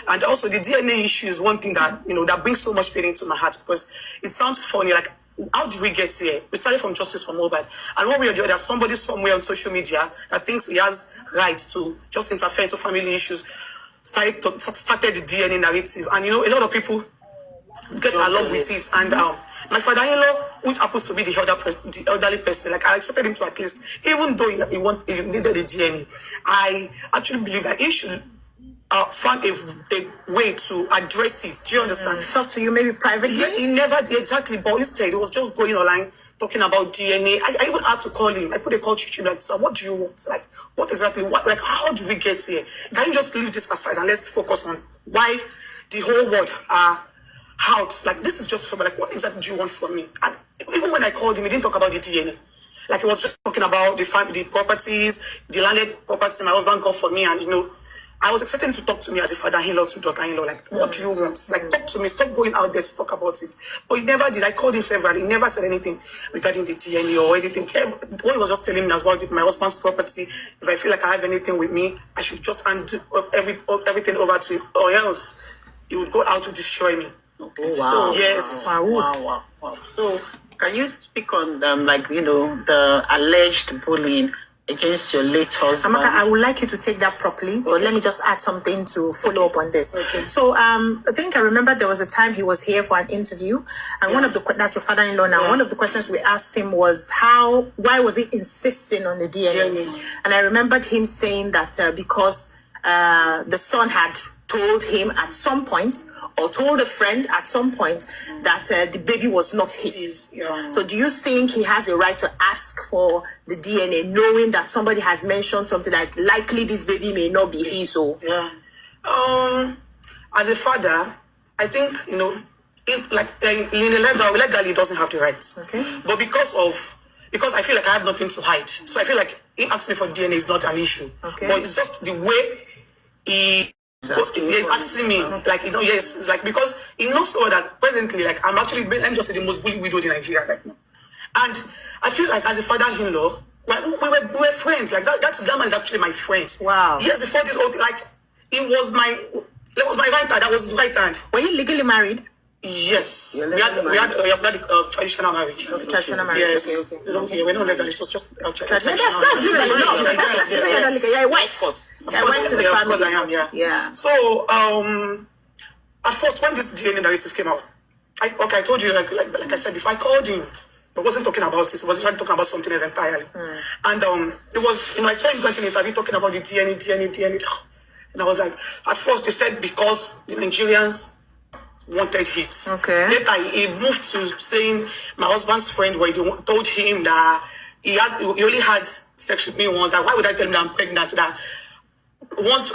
And also the DNA issue is one thing that, that brings so much pain into my heart, because it sounds funny, like, how did we get here? We started from justice for MOHBAD. And one way or the other, somebody somewhere on social media that thinks he has right to just interfere into family issues started the DNA narrative. And, a lot of people get along with it. And my father-in-law, which happens to be the elderly person, like I expected him to at least, even though he needed the DNA, I actually believe that he should found a way to address it. Do you understand? Talk to you maybe privately? Yeah, he never did exactly, but instead he was just going online talking about DNA. I even had to call him. I put a call to him like, sir, what do you want? Like, what exactly? How do we get here? Can you just leave this aside and let's focus on why the whole world are out? Like, this is just for me. Like, what exactly do you want from me? And even when I called him, he didn't talk about the DNA. Like, he was just talking about the properties, the landed property my husband got for me, and I was expecting him to talk to me as a father-in-law to daughter-in-law. Like, what do you want? Like, talk to me. Stop going out there to talk about it. But he never did. I called him severally. He never said anything regarding the DNA or anything. What he was just telling me as well, my husband's property. If I feel like I have anything with me, I should just hand everything over to him, or else he would go out to destroy me. Okay. Wow. Yes. Wow. So, can you speak on the alleged bullying against your late husband? Amaka, I would like you to take that properly, but let me just add something to follow up on this. Okay. So I think I remember there was a time he was here for an interview, and one of the, that's your father-in-law now, one of the questions we asked him was why was he insisting on the DNA? And I remembered him saying that because the son had told him at some point, or told a friend at some point, that the baby was not his. Yeah. So do you think he has a right to ask for the DNA, knowing that somebody has mentioned something like likely this baby may not be his? Yeah. As a father, I think, legally he doesn't have the right. Okay. But because I feel like I have nothing to hide. So I feel like he asked me for DNA is not an issue. Okay. But it's just the way he's asking me, like, yes, it's like, because he knows so that presently, like, I'm actually, let me just say, the most bullied widow in Nigeria right now. And I feel like as a father-in-law, we were friends. Like, that man is actually my friend. Wow. Years before this whole thing, like, it was my right hand. That was his right hand. Were you legally married? Yes. We had traditional marriage. Okay, traditional marriage. Yes. Okay. We're not legal. It was just traditional That's legal enough. Yes. You're a wife. I went to the family. Of course I am, yeah. So, at first, when this DNA narrative came out, I told you, like I said before, I called him. I wasn't talking about this. I was trying to talk about something else entirely. And it was, I saw him going to an interview talking about the DNA. And I was like, at first, they said because the Nigerians wanted hits. Okay. Later, he moved to saying my husband's friend told him that he only had sex with me once. Like, why would I tell him that I'm pregnant? That once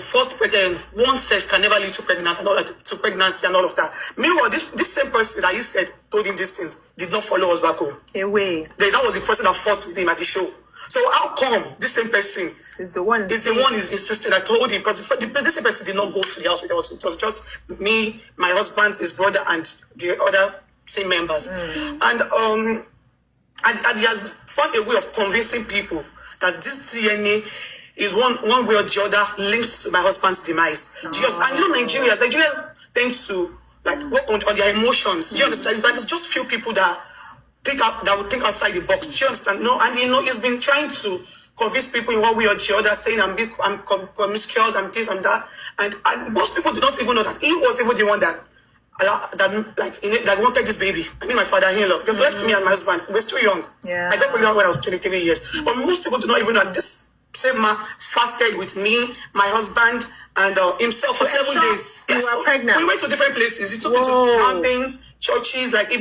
first pregnant, one sex can never lead to pregnancy and all of that. Meanwhile, this same person that he said told him these things did not follow us back home. Away. That was the person that fought with him at the show. So how come this same person is the one is insisting? I told him because the same person did not go to the house with us. It was just me, my husband, his brother, and the other same members. And he has found a way of convincing people that this DNA is one way or the other linked to my husband's demise. And Nigerians tend to work on their emotions. Do you understand? It's just few people that would think outside the box. Do you understand? No, and he's been trying to convince people in one way or the other, saying I'm promiscuous, I'm this and that. And most people do not even know that he was even the one that wanted this baby. I mean, my father-in-law. Because left me and my husband. We're still young. Yeah. I got pregnant when I was 23 years. But most people do not even know that this same man fasted with me, my husband, and himself for 7 days. You were pregnant. We went to different places. He took me to mountains, churches. Like, he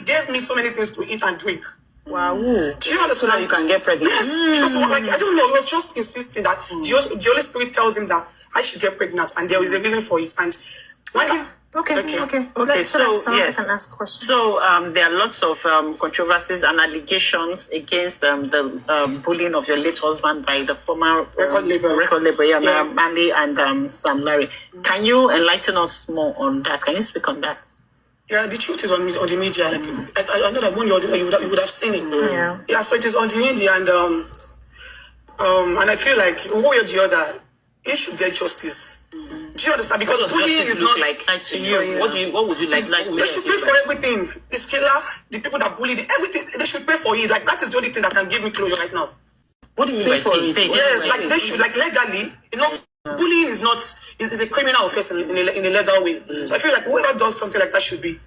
gave me so many things to eat and drink. Wow. Do you understand? So that you can get pregnant. Yes. Because, I don't know. He was just insisting that the Holy Spirit tells him that I should get pregnant, and there is a reason for it. And Okay. So yes. Can ask questions. So there are lots of controversies and allegations against the bullying of your late husband by the former record label, Mandy and Sam Larry. Can you enlighten us more on that? Can you speak on that? Yeah, the truth is on the media. I know that when you would have seen it. Yeah. So it is on the media, and I feel like one way or the other, he should get justice. Do you understand? Because bullying is not like to you. What would you like? They should pay for everything. The killer, the people that bully, everything. They should pay for it. Like that is the only thing that can give me closure right now. What do you mean by pay? Yes, like they should, like legally, bullying is not is a criminal offense in a legal way. So I feel like whoever does something like that should be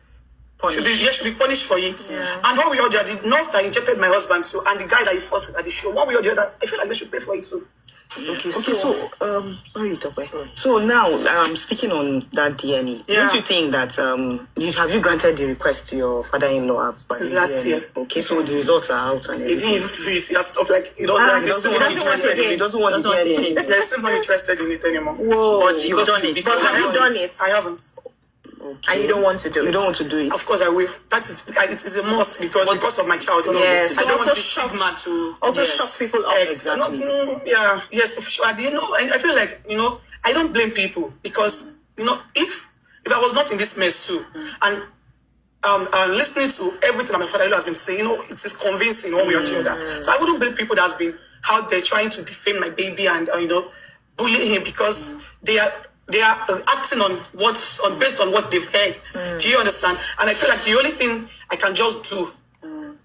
punished for it. And one way or the other, the nurse that injected my husband too, and the guy that he fought with at the show, one way or the other, I feel like they should pay for it too. Okay, so sorry, Tope. So now, speaking on that DNA, don't you think that have you granted the request to your father-in-law since last year? Okay, so the results are out and he didn't even do it. He has stopped. Like he doesn't want the DNA. There's someone interested in it anymore. Whoa, but you've done it. But have you done it? I haven't. Okay. And you don't want to do it? You don't want to do it? Of course I will. That is, it is a must because of my child. Yes. I don't want the stigma to... Also shuts people up. Exactly. Yes, for sure. I feel like, I don't blame people because, if I was not in this mess too, and listening to everything that my father has been saying, it is convincing one way or the other. So I wouldn't blame people that's been out there trying to defame my baby and, bully him because they are acting based on what they've heard. Do you understand? And I feel like the only thing I can just do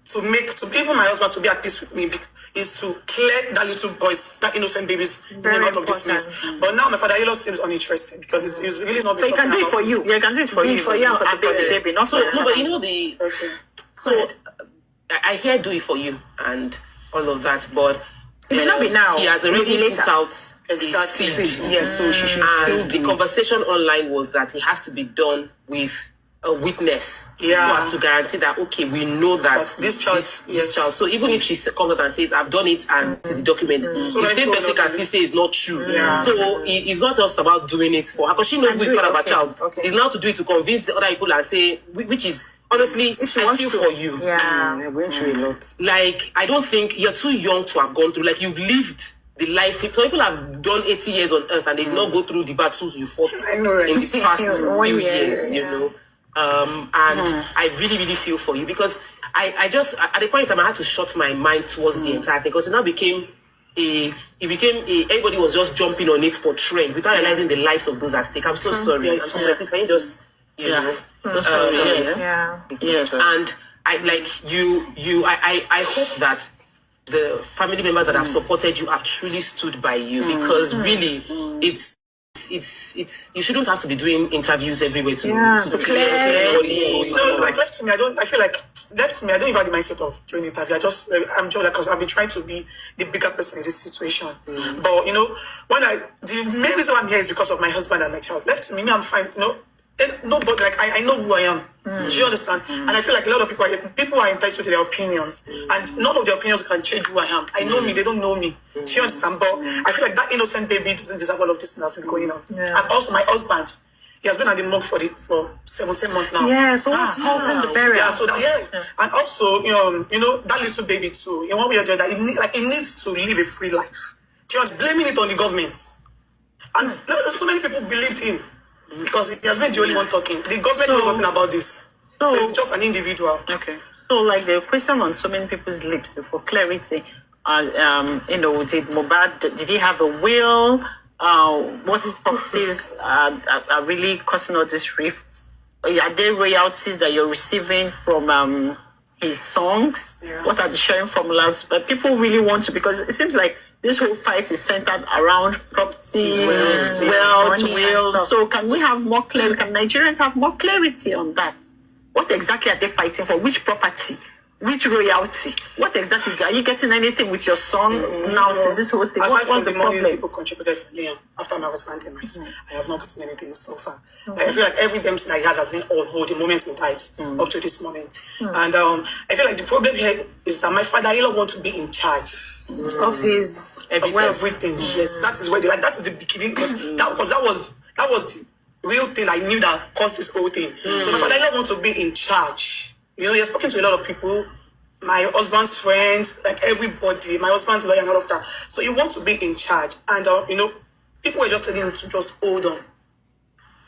to even my husband to be at peace with me is to clear that little boy's, that innocent baby's name out of this mess. But now my father-in-law seems uninterested because he's really not. So he can do it for you. Yeah, he can do it for you. For you and for the baby. Not so no, but so I hear do it for you and all of that, but it may not be now. He has already put out exactly. Yes, so she should still the conversation online was that it has to be done with a witness, so as to guarantee that we know that this child. So even if she comes out and says I've done it and it's the document, the same person can still say it's not true. So it's not just about doing it for her because she knows who is the father of her child. It's now to do it to convince the other people and say, which is honestly, I feel for you. You're going through a lot. Like, I don't think you're too young to have gone through. Like, you've lived the life. People have done 80 years on earth and they did not go through the battles you fought in the past few years, And I really, really feel for you because I just, at the point in time, I had to shut my mind towards the entire thing because it now became everybody was just jumping on it for trend without realizing the lives of those at stake. I'm so sorry. I'm so sorry. Please, can you just, Yes. And I hope that the family members that have supported you have truly stood by you because really it's you shouldn't have to be doing interviews everywhere to clear what is going on. So left to me, I don't even have the mindset of doing an interview. I'm just because I've been trying to be the bigger person in this situation. But the main reason I'm here is because of my husband and my child. Left to me, I'm fine. No, but I know who I am. Do you understand? And I feel like a lot of people are entitled to their opinions, and none of their opinions can change who I am. I know me, they don't know me. Do you understand? But I feel like that innocent baby doesn't deserve all of this thing that's been going on. And also my husband, he has been at the morgue for 17 months now. Yeah, so what's halting the burial? Yeah, so and also that little baby too. In one way or the other, it needs to live a free life. Just blaming it on the government, and so many people believed him. Because he has been the only one talking. The government knows nothing about this. So it's just an individual. Okay. So like the question on so many people's lips for clarity, did MOHBAD, did he have a will? What properties are really causing all this rift? Are there royalties that you're receiving from his songs? What are the sharing formulas? But people really want to, because it seems like this whole fight is centered around property, wealth, will. So can we have more clarity? Can Nigerians have more clarity on that? What exactly are they fighting for? Which property? Which royalty? What exactly? Are you getting anything with your son now since this whole thing? What's the problem? People contributed for me after my husband demise. I have not gotten anything so far. I feel like every damn thing that he has been on hold the moment he died up to this moment. And I feel like the problem here is that my father-in-law wants to be in charge of his everything. Yes, that is where that is the beginning because that was the real thing I knew that caused this whole thing. So my father-in-law wants to be in charge. He has spoken to a lot of people, my husband's friends, like everybody, my husband's lawyer and all of that. So you want to be in charge. And, people were just telling him to just hold on.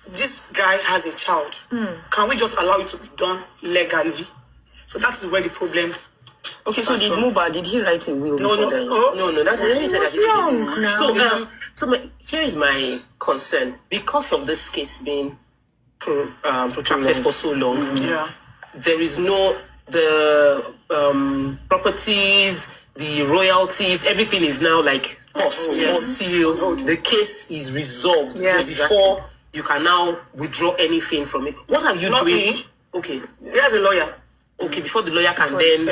This guy has a child. Can we just allow it to be done legally? So that's where the problem. Okay, so did MOHBAD, did he write a will? No, that's he said that. Young. So here is my concern. Because of this case being protracted for so long, there is the properties, the royalties, everything is now like paused until the case is resolved before you can now withdraw anything from it. What are you doing? Okay. There's a lawyer. Okay, before the lawyer can then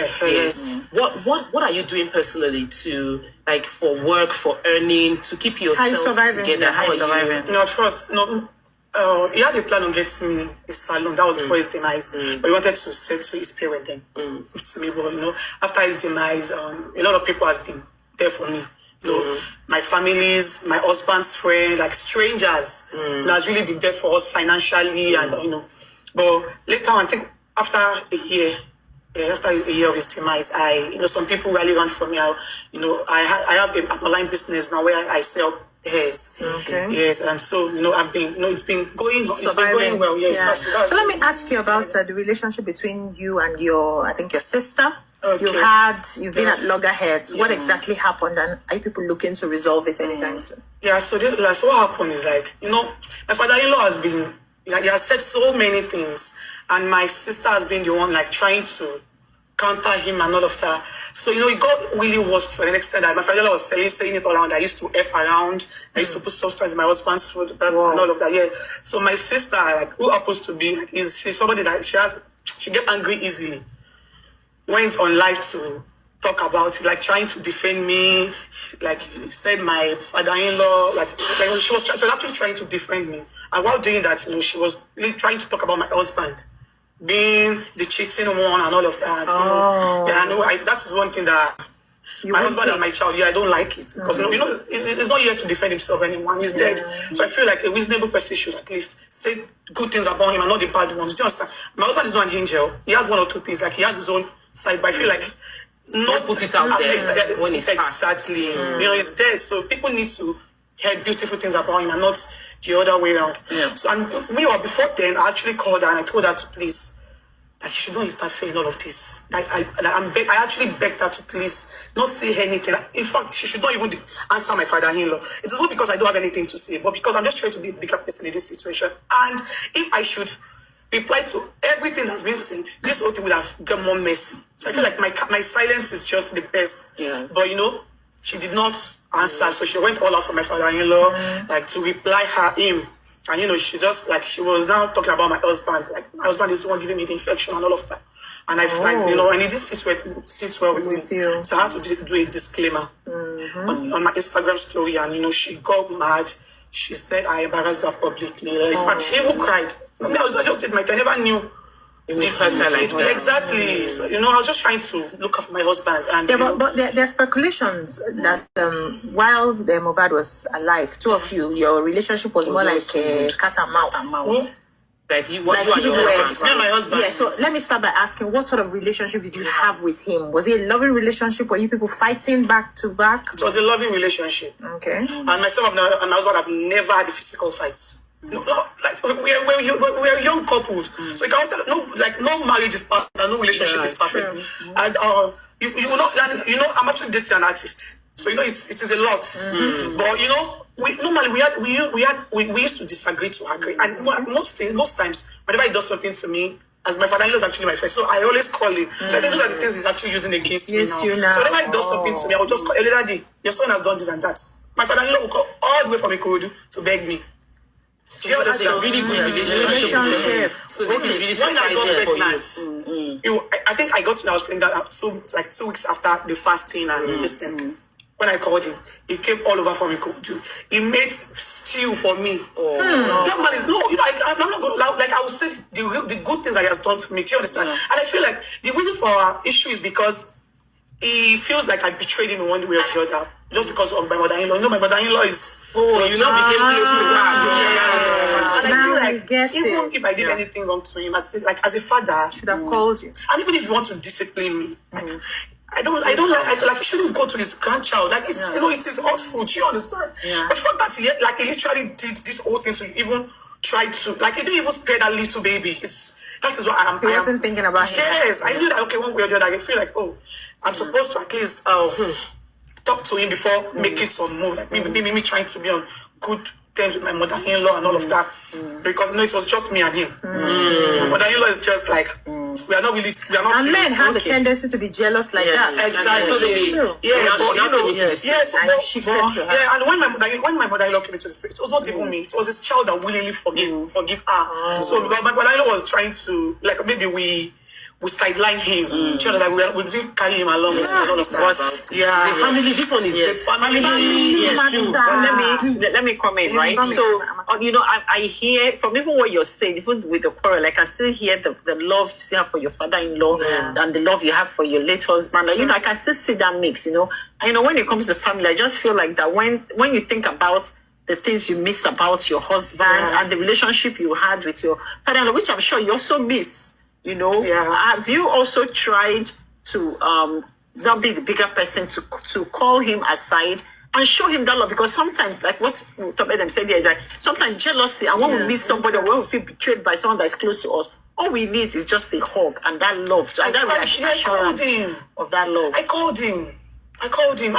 what are you doing personally to like for work, for earning, to keep yourself together? How are you surviving? No, at first, he had a plan on getting me a salon. That was before his demise. But he wanted to settle his parents then. To me, but after his demise, a lot of people have been there for me. My family's, my husband's friend, like strangers, has really been there for us financially, and But later on, I think after a year of his demise, some people really ran for me. I have an online business now where I sell hairs. Okay. Yes, and so I've been it's been going well. Yes. Yeah. So let me ask you about the relationship between you and your sister. Okay. You've been at loggerheads. What exactly happened, and are people looking to resolve it anytime soon? Yeah. So what happened is my father-in-law has been he has said so many things, and my sister has been the one trying to counter him and all of that. So it got really worse to an extent that my father-in-law was saying it all around. I used to F around. I used to put substance in my husband's food and all of that. Yeah. So my sister, who happens to be she's somebody that she get angry easily. Went on live to talk about it, trying to defend me. Said my father-in-law, she was actually trying to defend me. And while doing that, she was really trying to talk about my husband being the cheating one and all of that. That is one thing that my husband and my child, I don't like it because he's not here to defend himself anymore. He's dead. So I feel like a reasonable person should at least say good things about him and not the bad ones. Do you understand? My husband is not an angel. He has one or two things. He has his own side, but I feel like not put it out there when it's exactly. He's dead. So people need to hear beautiful things about him and not the other way around. Yeah. So before then, I actually called her and I told her to please that she should not interfere in all of this. I actually begged her to please not say anything. In fact, she should not even answer my father-in-law. It is not because I don't have anything to say, but because I'm just trying to be a bigger person in this situation. And if I should reply to everything that's been said, this whole thing would have got more messy. So I feel like my silence is just the best. Yeah. But she did not answer, so she went all out for my father-in-law, to reply him. And she just she was now talking about my husband. My husband is the one giving me the infection and all of that. And I feel and it just sits well with me. You. So I had to do a disclaimer on my Instagram story, and she got mad. She said I embarrassed her publicly. In fact, she even cried. I just did my thing. I never knew. Exactly. So, I was just trying to look after my husband. And but there are speculations that while the MOHBAD was alive, two of you, your relationship was more like a cat and mouse. Like you and my husband. Yeah. So let me start by asking, what sort of relationship did you have with him? Was it a loving relationship? Were you people fighting back to back? It was a loving relationship. Okay. And myself and my husband have never had a physical fights. We're young couples, so you can't no marriage is perfect, no relationship is perfect. True. And you will not I'm actually dating an artist, so it is a lot. But we used to disagree to agree, and most times whenever he does something to me, as my father-in-law is actually my friend, so I always call him. So I think those are the things he's actually using against me now. So whenever he does something to me, I will just call, "Hey, Daddy, your son has done this and that." My father-in-law will call all the way from Ikorodu to beg me. Do you understand? A really good relationship. So this is really surprising for you. I think I was pregnant 2 weeks after the fasting and this thing. When I called him, he came all over from Ikorodu. He made stew for me. That man is I'm not going to I would say the good things that he has done for me. Do you understand? And I feel like the reason for our issue is because he feels like I betrayed him in one way or the other. Just because of my mother-in-law. My mother-in-law is... you now became close with her. And I feel like, even if I did anything wrong to him, as a father... I should have called you. And even if you want to discipline me, I don't like you shouldn't go to his grandchild. It is hot food. You understand? Yeah. But the fact that he literally did this whole thing to even try to... he didn't even spare that little baby. That is what I am... He wasn't thinking about him. Yes. I knew that, one way or the other, I feel like, I'm supposed to at least... talk to him before making some move. Like me trying to be on good terms with my mother-in-law and all of that. Because it was just me and him. My mother-in-law is just like, we are not. And men have a tendency to be jealous like that. Exactly. Yeah, but you know, yes, and shifted to her. Yeah, and when my mother-in-law came into the spirit, it was not even me. It was his child that willingly forgive her. So my mother-in-law was trying to, like, maybe we sideline him. Like we didn't carry him along and all of that. The family. This one is the family. Let me comment, right? So, you know, I hear from even what you're saying, even with the quarrel, like I still hear the love you still have for your father-in-law and the love you have for your late husband. You know, I can still see that mix, you know. And, you know, when it comes to family, I just feel like that when you think about the things you miss about your husband and the relationship you had with your father-in-law, which I'm sure you also miss. You know, have you also tried to not be the bigger person, to call him aside and show him that love? Because sometimes, like what them said here, is like sometimes jealousy, and when we miss somebody, or when we feel betrayed by someone that is close to us, all we need is just a hug and that love, and that reassurance of that love. I called him. I actually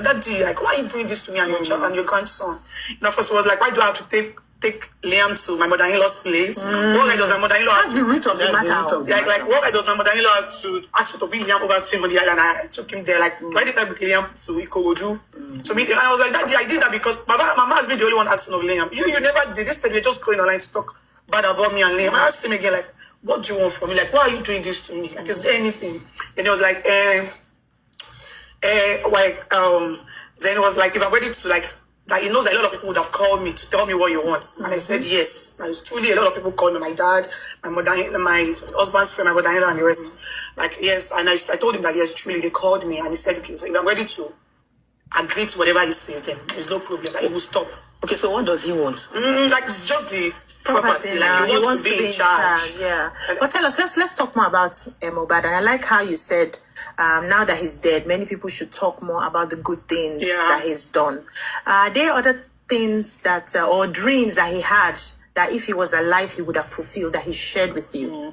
that day, like, why are you doing this to me and your grandson? You know, first it was like, why do I have to take Liam to my mother-in-law's place? What does my mother-in-law? That's the root of the matter. Like what does my mother-in-law has to ask me to bring Liam over to him on the island? I took him there. Like, why did I bring Liam to Ikorodu to meet him? And I was like, Daddy, I did that because Mama has been the only one asking of Liam. You never did this. Time you're just going online to talk bad about me and Liam. I asked him again, like, what do you want from me? Like, why are you doing this to me? Like, is there anything? And he was like, then it was like, if I'm ready to, like, that he knows a lot of people would have called me to tell me what you want. And I said yes. And it's truly a lot of people called me, my dad, my husband's friend, my mother-in-law, and the rest. Like, yes. And I told him that yes, truly they called me, and he said, okay, so if I'm ready to agree to whatever he says, then there's no problem. Like, he will stop. Okay, so what does he want? Like, it's just the property. Like, he wants to be in charge. Yeah. But tell us, let's talk more about MOHBAD. And I like how you said, now that he's dead, many people should talk more about the good things that he's done. Are there other things that, or dreams that he had, that if he was alive, he would have fulfilled, that he shared with you?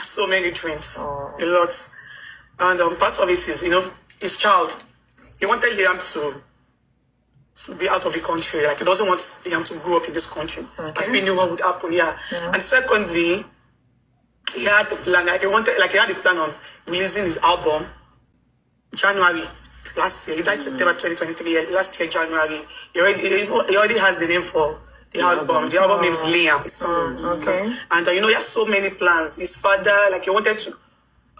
So many dreams, a lot. And part of it is, you know, his child. He wanted Liam to be out of the country. Like, he doesn't want Liam to grow up in this country. As we knew what would happen, And secondly, he had a plan. Like, he had a plan on releasing his album January last year. He died September 2023. Last year, January. He already has the name for the album. The album name is Liam, his son. And you know, he has so many plans. His father, like, he wanted to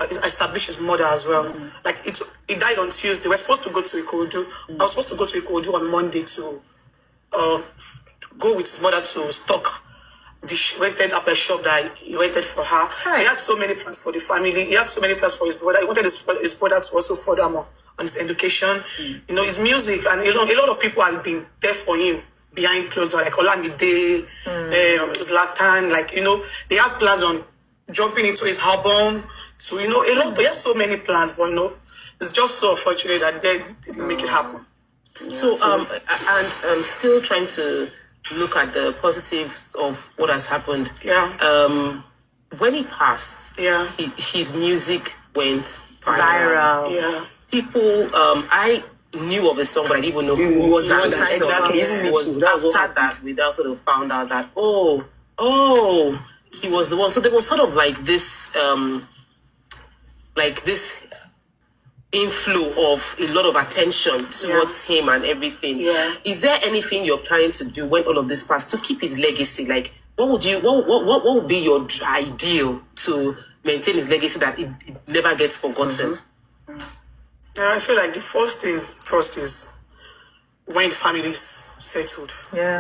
establish his mother as well. Like, he died on Tuesday. We're supposed to go to Ikorodu. I was supposed to go to Ikorodu on Monday to go with his mother to stock the rented up a shop that he rented for her. So he had so many plans for the family. He had so many plans for his brother. He wanted his brother to also further more on his education. You know, his music, and you know, a lot of people has been there for him behind closed doors, like Olamide, Zlatan. Like, you know, they had plans on jumping into his album. So, you know, they have so many plans, but you know, it's just so unfortunate that they didn't make it happen. So, and still trying to look at the positives of what has happened. When he passed, his music went viral. People, I knew of a song, but I didn't even know who was that. Exactly. It was after that we now sort of found out that he was the one. So there was sort of like this inflow of a lot of attention towards him and everything. Is there anything you're planning to do when all of this passed to keep his legacy? Like, what would be your ideal to maintain his legacy that it never gets forgotten? I feel like the first thing is when the family is settled.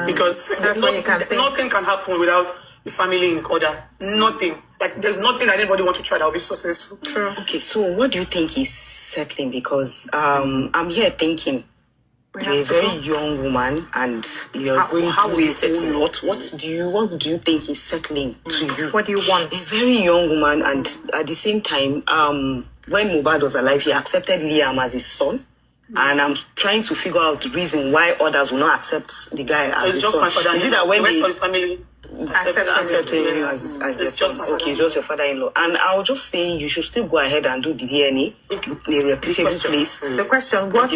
Because that's what you can think. Nothing can happen without the family in order. Nothing. Like, there's nothing that anybody wants to try that will be successful. True. Okay, so what do you think is settling? Because I'm here thinking you're a very young woman and you're going through a whole lot. What do you think is settling to you? What do you want? He's a very young woman, and at the same time, when MOHBAD was alive, he accepted Liam as his son. And I'm trying to figure out the reason why others will not accept the guy as his son. My father. Is it that when the rest of the family? accepting him as it's your just son. Okay, just your father-in-law. And I'll just say you should still go ahead and do the DNA in a reputable place. The question, what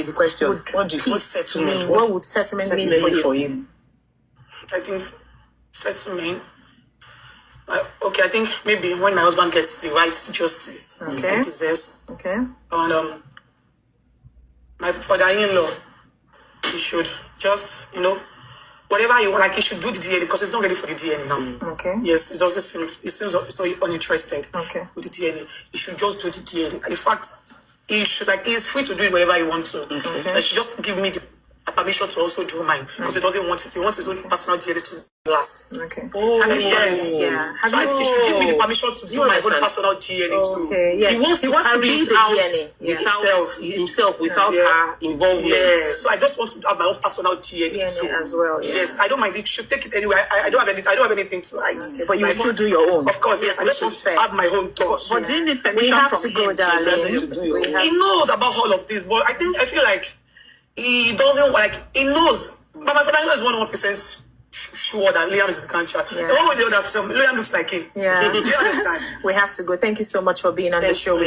would peace mean? What would settlement mean for you? I think settlement. Okay, I think maybe when my husband gets the right justice he deserves. Okay. And my father-in-law, he should just, whatever you want, like he should do the DNA because he's not ready for the DNA now. Okay. Yes, it doesn't seem, he seems so uninterested with the DNA. He should just do the DNA. And in fact, he's free to do it wherever he wants to. Okay. He should just give me the permission to also do mine because he doesn't want it. He wants his own personal DNA to last. Okay. Oh, yes. Yeah. So he should give me the permission to do my own personal DNA too. Okay. Yes. He wants to be the DNA himself without her involvement. Yeah. So I just want to have my own personal DNA too. as well. Yeah. Yes. I don't mind. You should take it anywhere. I don't have anything to hide. Okay. But you still do your own. Of course, yes. I just want to have my own thoughts. But do you need permission we have from to go, him? darling. He knows about all of this, but I feel like he doesn't he knows. But my father-in-law is 100% sure that Liam is his grandchild. The one with the other, Liam looks like him. Yeah. Do you understand? We have to go. Thank you so much for being on the show.